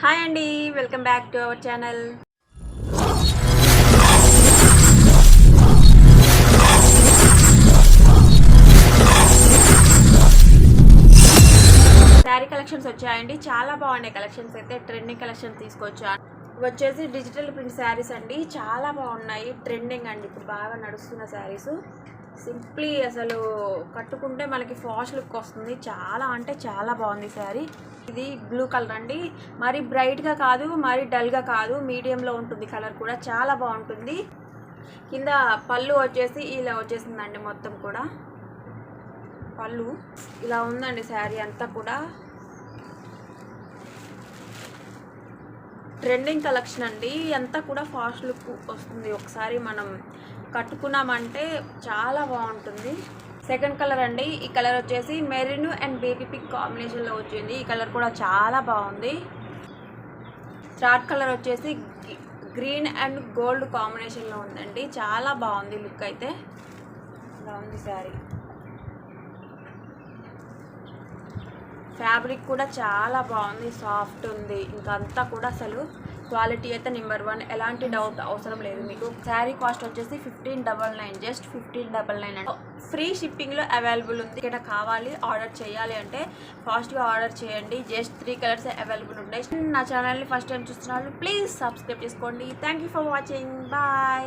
Hi అండి, welcome back to our channel. Sari collections వచ్చాయండి, చాలా బాగున్నాయి. కలెక్షన్స్ అయితే ట్రెండింగ్ కలెక్షన్ తీసుకొచ్చాను. వచ్చేసి డిజిటల్ ప్రింట్ శారీస్ అండి, చాలా బాగున్నాయి. ట్రెండింగ్ అండి, ఇప్పుడు బాగా నడుస్తున్న శారీస్. సింప్లీ అసలు కట్టుకుంటే మనకి ఫాస్ట్ లుక్ వస్తుంది. చాలా అంటే చాలా బాగుంది శారీ. ఇది బ్లూ కలర్ అండి, మరి బ్రైట్గా కాదు, మరి డల్గా కాదు, మీడియంలో ఉంటుంది. కలర్ కూడా చాలా బాగుంటుంది. కింద పళ్ళు వచ్చేసి ఇలా వచ్చేసిందండి. మొత్తం కూడా పళ్ళు ఇలా ఉందండి. శారీ అంతా కూడా ట్రెండింగ్ కలెక్షన్ అండి. అంతా కూడా ఫాస్ట్ లుక్ వస్తుంది. ఒకసారి మనం కట్టుకున్నామంటే చాలా బాగుంటుంది. సెకండ్ కలర్ అండి, ఈ కలర్ వచ్చేసి మెరూన్ అండ్ బేబీ పింక్ కాంబినేషన్లో వచ్చింది. ఈ కలర్ కూడా చాలా బాగుంది. థర్డ్ కలర్ వచ్చేసి గ్రీన్ అండ్ గోల్డ్ కాంబినేషన్లో ఉందండి. చాలా బాగుంది లుక్ అయితే. ఇలా ఉంది శారీ. ఫ్యాబ్రిక్ కూడా చాలా బాగుంది, సాఫ్ట్ ఉంది. ఇంకా అంతా కూడా అసలు క్వాలిటీ అయితే నెంబర్ 1, ఎలాంటి డౌట్ అవసరం లేదు మీకు. శారీ కాస్ట్ వచ్చేసి 1599, జస్ట్ 1599 అండి. ఫ్రీ షిప్పింగ్లో అవైలబుల్ ఉంది. ఇక్కడ కావాలి ఆర్డర్ చేయాలి అంటే ఫాస్ట్గా ఆర్డర్ చేయండి. జస్ట్ 3 కలర్స్ అవైలబుల్ ఉన్నాయి. నా ఛానల్ని ఫస్ట్ టైం చూస్తున్న వాళ్ళు ప్లీజ్ సబ్స్క్రైబ్ చేసుకోండి. Thank you for watching. Bye.